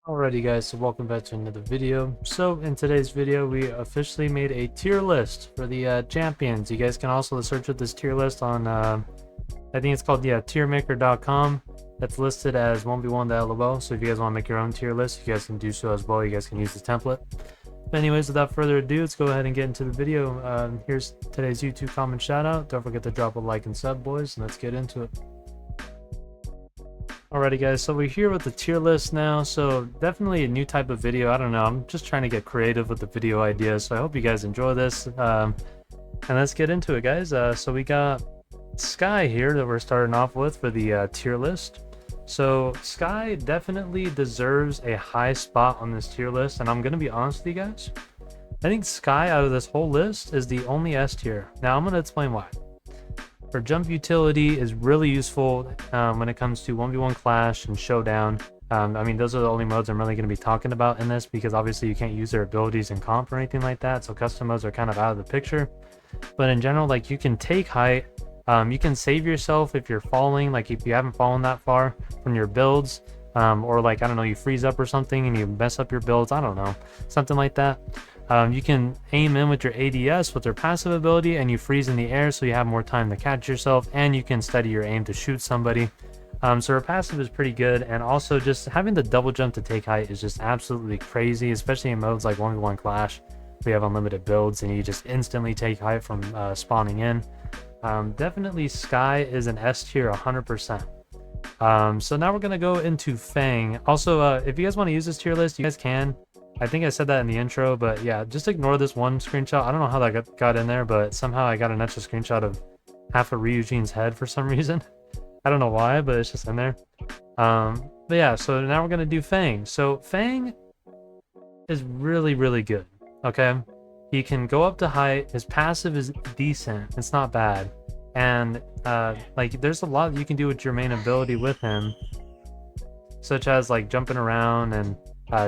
Alrighty guys, so welcome back to another video. So in today's video we officially made a tier list for the champions. You guys can also search with this tier list on I think it's called tiermaker.com. That's listed as 1v1.lol. So if you guys want to make your own tier list, you guys can do so as well. You guys can use the template. But anyways, without further ado, let's go ahead and get into the video. Here's today's YouTube comment shout out. Don't forget to drop a like and sub, boys, and let's get into it. Alrighty guys, so we're here with the tier list now, so definitely a new type of video. I don't know, I'm just trying to get creative with the video ideas, so I hope you guys enjoy this. And let's get into it, guys. So we got Sky here that we're starting off with for the tier list. So Sky definitely deserves a high spot on this tier list, and I'm gonna be honest with you guys. I think Sky out of this whole list is the only S tier. Now I'm gonna explain why. Her jump utility is really useful when it comes to 1v1 clash and showdown. I mean, those are the only modes I'm really going to be talking about in this, because obviously you can't use their abilities in comp or anything like that, so custom modes are kind of out of the picture. But in general, like, you can take height, you can save yourself if you're falling, like if you haven't fallen that far from your builds, or like, I don't know, you freeze up or something and you mess up your builds, I don't know, something like that. You can aim in with your ADS with their passive ability, and you freeze in the air so you have more time to catch yourself, and you can steady your aim to shoot somebody. So her passive is pretty good, and also just having the double jump to take height is just absolutely crazy, especially in modes like 1v1 Clash. We have unlimited builds and you just instantly take height from spawning in. Definitely Sky is an S tier 100%. So now we're going to go into Fang. Also, if you guys want to use this tier list, you guys can. I think I said that in the intro, but yeah, just ignore this one screenshot. I don't know how that got in there, but somehow I got an extra screenshot of half of Rugene's head for some reason. I don't know why, but it's just in there. But yeah, so now we're going to do Fang. So Fang is really, really good, okay? He can go up to height. His passive is decent. It's not bad. And like, there's a lot you can do with your main ability with him, such as like jumping around and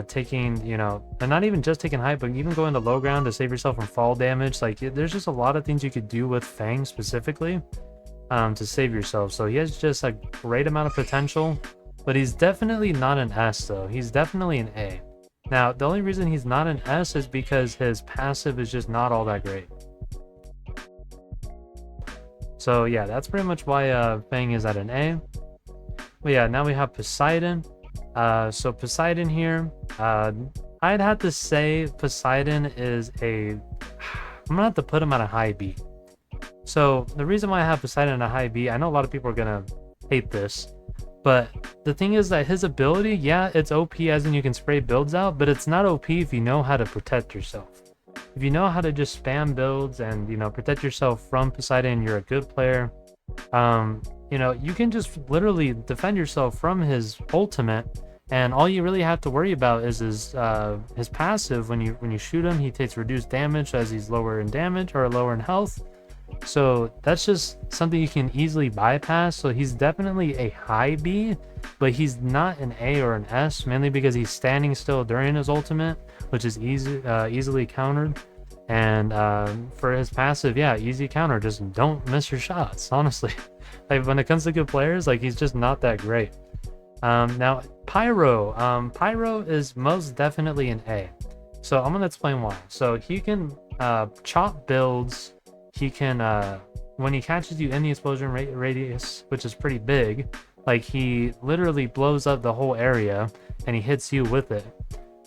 taking, you know, and not even just taking height, but even going to low ground to save yourself from fall damage. Like, there's just a lot of things you could do with Fang specifically to save yourself. So he has just a great amount of potential, but he's definitely not an S though. He's definitely an A. Now, the only reason he's not an S is because his passive is just not all that great. So yeah, that's pretty much why Fang is at an A. But yeah, now we have Poseidon. So Poseidon here, I'd have to say Poseidon is I'm gonna have to put him at a high B. So the reason why I have Poseidon at a high B, I know a lot of people are gonna hate this, but the thing is that his ability, yeah, it's OP as in you can spray builds out, but it's not OP if you know how to protect yourself. If you know how to just spam builds and, you know, protect yourself from Poseidon, you're a good player. You know, you can just literally defend yourself from his ultimate, and all you really have to worry about is his passive. When you shoot him, he takes reduced damage as he's lower in damage or lower in health. So that's just something you can easily bypass. So he's definitely a high B, but he's not an A or an S, mainly because he's standing still during his ultimate, which is easily countered. And for his passive, yeah, easy counter. Just don't miss your shots, honestly. Like, when it comes to good players, like, he's just not that great. Now Pyro, Pyro is most definitely an A. So I'm gonna explain why. So he can chop builds. He can when he catches you in the explosion radius, which is pretty big, like, he literally blows up the whole area and he hits you with it.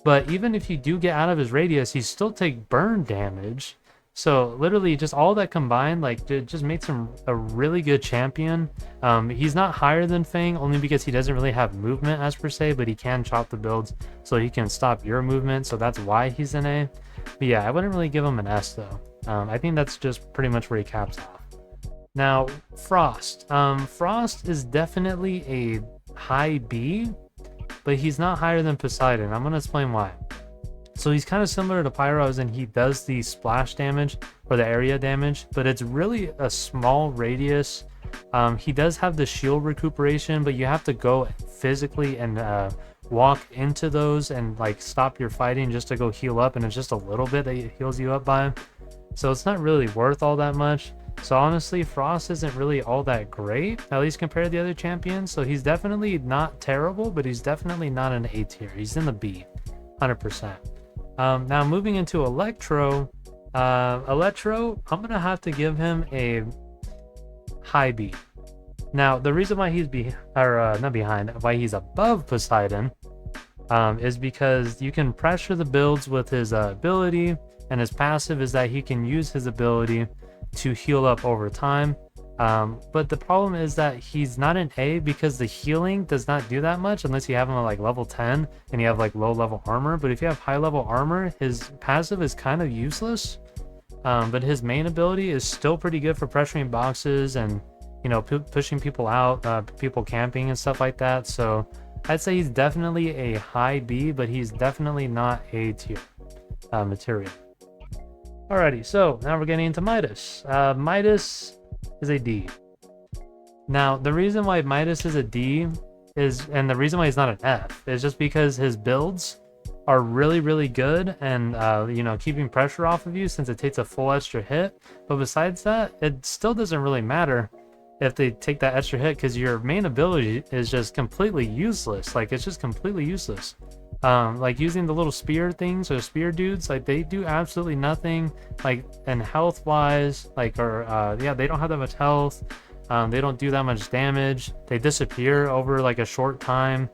But even if you do get out of his radius, you still take burn damage. So literally just all that combined, like, it just makes him a really good champion. He's not higher than Fang only because he doesn't really have movement as per se, but he can chop the builds so he can stop your movement. So that's why he's an A. But yeah, I wouldn't really give him an S though. I think that's just pretty much where he caps off. Now Frost. Frost is definitely a high B, but he's not higher than Poseidon. I'm going to explain why. So he's kind of similar to Pyro, as in he does the splash damage or the area damage, but it's really a small radius. He does have the shield recuperation, but you have to go physically and walk into those and like stop your fighting just to go heal up, and it's just a little bit that it heals you up by. So it's not really worth all that much. So honestly, Frost isn't really all that great, at least compared to the other champions. So he's definitely not terrible, but he's definitely not an A tier. He's in the B, 100%. Now moving into Electro, Electro, I'm gonna have to give him a high B. Now the reason why he's not behind, why he's above Poseidon, is because you can pressure the builds with his ability, and his passive is that he can use his ability to heal up over time. But the problem is that he's not an A because the healing does not do that much unless you have him at like level 10 and you have like low level armor. But if you have high level armor, his passive is kind of useless. But his main ability is still pretty good for pressuring boxes and, you know, pushing people out, people camping and stuff like that. So I'd say he's definitely a high B, but he's definitely not A tier material. Alrighty, so now we're getting into Midas. Midas is a D. Now, the reason why Midas is a D is, and the reason why he's not an F, is just because his builds are really, really good and, you know, keeping pressure off of you since it takes a full extra hit. But besides that, it still doesn't really matter if they take that extra hit because your main ability is just completely useless. Like, it's just completely useless. Like using the little spear things or spear dudes, like they do absolutely nothing, like, and health wise, like, or yeah, they don't have that much health. They don't do that much damage. They disappear over like a short time,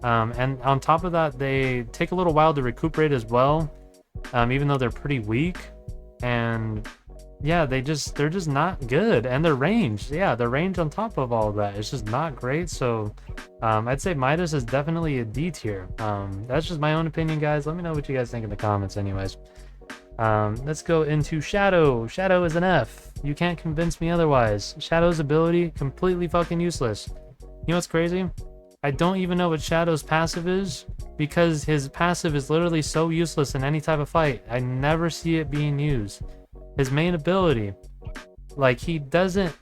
and on top of that, they take a little while to recuperate as well, even though they're pretty weak. And yeah, they're just not good. And their range, yeah, their range on top of all of that, it's just not great. So I'd say Midas is definitely a D tier. That's just my own opinion, guys. Let me know what you guys think in the comments anyways. Let's go into Shadow. Shadow is an F. You can't convince me otherwise. Shadow's ability, completely fucking useless. You know what's crazy? I don't even know what Shadow's passive is because his passive is literally so useless in any type of fight. I never see it being used. His main ability, like, he doesn't,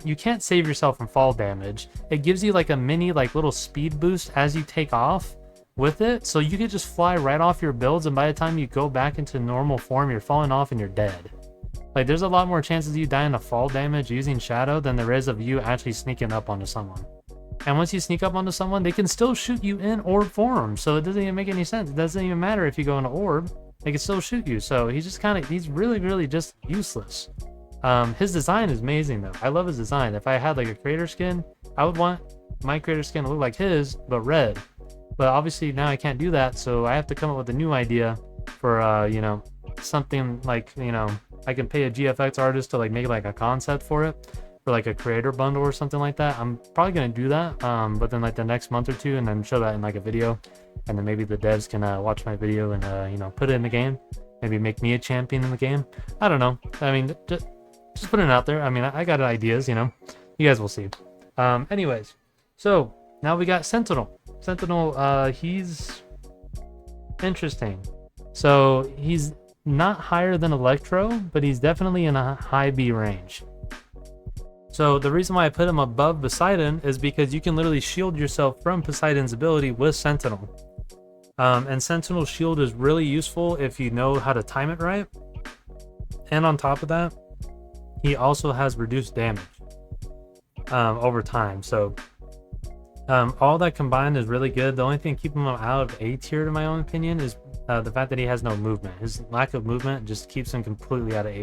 you can't save yourself from fall damage. It gives you like a mini, like, little speed boost as you take off with it, so you could just fly right off your builds, and by the time you go back into normal form, you're falling off and you're dead. Like, there's a lot more chances of you dying to fall damage using Shadow than there is of you actually sneaking up onto someone. And once you sneak up onto someone, they can still shoot you in orb form, so it doesn't even make any sense. It doesn't even matter if you go into orb. They can still shoot you, so he's just kind of, he's really, really just useless. His design is amazing, though. I love his design. If I had, like, a creator skin, I would want my creator skin to look like his, but red. But obviously, now I can't do that, so I have to come up with a new idea for, you know, something like, you know, I can pay a GFX artist to, like, make, like, a concept for it, for, like, a creator bundle or something like that. I'm probably going to do that, but then, like, the next month or two, and then show that in, like, a video. And then maybe the devs can watch my video and, you know, put it in the game. Maybe make me a champion in the game. I don't know. I mean, just putting it out there. I mean, I got ideas, you know. You guys will see. Anyways, so now we got Sentinel. Sentinel, he's interesting. So he's not higher than Electro, but he's definitely in a high B range. So the reason why I put him above Poseidon is because you can literally shield yourself from Poseidon's ability with Sentinel. And Sentinel's shield is really useful if you know how to time it right. And on top of that, he also has reduced damage over time. So all that combined is really good. The only thing keeping him out of A tier, in my own opinion, is the fact that he has no movement. His lack of movement just keeps him completely out of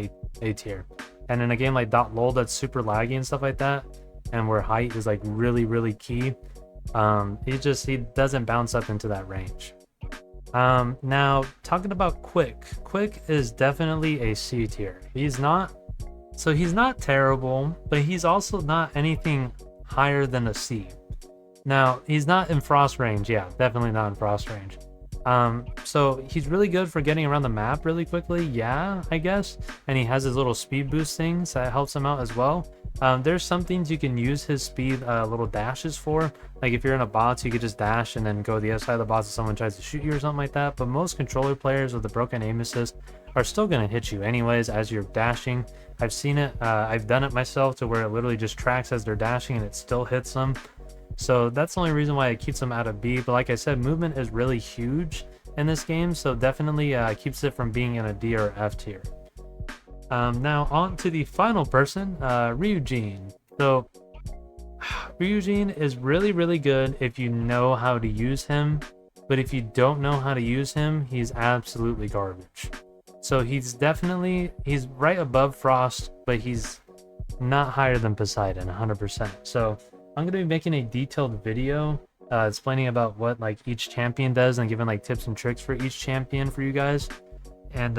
A tier. And in a game like .lol that's super laggy and stuff like that, and where height is like really, really key, he doesn't bounce up into that range. Now talking about Quick is definitely a C tier. He's not terrible, but he's also not anything higher than a C. Now he's not in frost range. Yeah, definitely not in frost range. So he's really good for getting around the map really quickly, yeah, I guess. And he has his little speed boost things that helps him out as well. There's some things you can use his speed little dashes for. Like if you're in a box, you could just dash and then go to the other side of the box if someone tries to shoot you or something like that. But most controller players with the broken aim assist are still going to hit you anyways as you're dashing. I've seen it. I've done it myself to where it literally just tracks as they're dashing and it still hits them. So that's the only reason why it keeps them out of B. But like I said, movement is really huge in this game, so definitely keeps it from being in a D or F tier. Now on to the final person, Rugene. So Rugene is really, really good if you know how to use him, but if you don't know how to use him, he's absolutely garbage. So he's right above Frost, but he's not higher than Poseidon, 100%. So I'm gonna be making a detailed video explaining about what like each champion does and giving like tips and tricks for each champion for you guys. And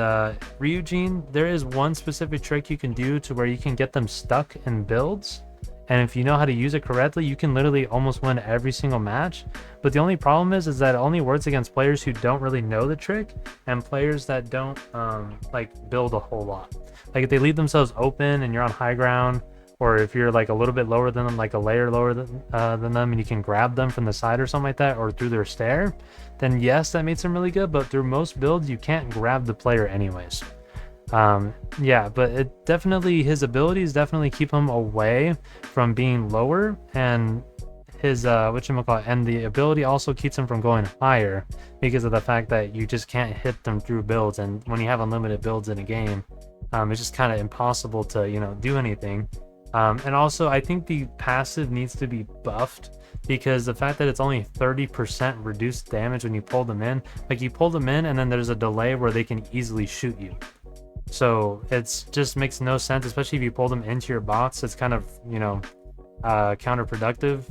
Rugene, there is one specific trick you can do to where you can get them stuck in builds. And if you know how to use it correctly, you can literally almost win every single match. But the only problem is that it only works against players who don't really know the trick and players that don't like build a whole lot. Like if they leave themselves open and you're on high ground, or if you're like a little bit lower than them, like a layer lower than them, and you can grab them from the side or something like that, or through their stair, then yes, that makes them really good. But through most builds, you can't grab the player anyways. Yeah, but his abilities definitely keep him away from being lower, and his whatchamacallit, and the ability also keeps him from going higher because of the fact that you just can't hit them through builds. And when you have unlimited builds in a game, it's just kind of impossible to, you know, do anything. And also I think the passive needs to be buffed, because the fact that it's only 30% reduced damage when you pull them in, like you pull them in and then there's a delay where they can easily shoot you. So it's just makes no sense, especially if you pull them into your box. It's kind of, you know, counterproductive.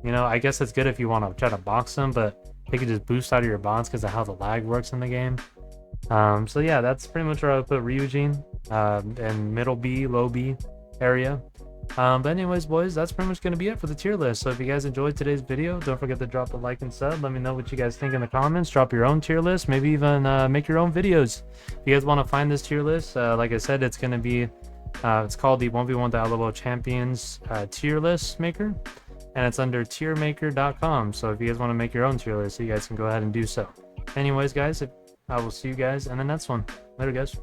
You know, I guess it's good if you want to try to box them, but they could just boost out of your box because of how the lag works in the game. So yeah, that's pretty much where I would put Rugene, in middle B, low B area. But anyways, boys, that's pretty much going to be it for the tier list. So if you guys enjoyed today's video, don't forget to drop a like and sub. Let me know what you guys think in the comments. Drop your own tier list, maybe even make your own videos. If you guys want to find this tier list, like I said, it's going to be it's called the 1v1.lol champions tier list maker, and it's under tiermaker.com. So if you guys want to make your own tier list, you guys can go ahead and do so. Anyways, guys, I will see you guys in the next one. Later, guys.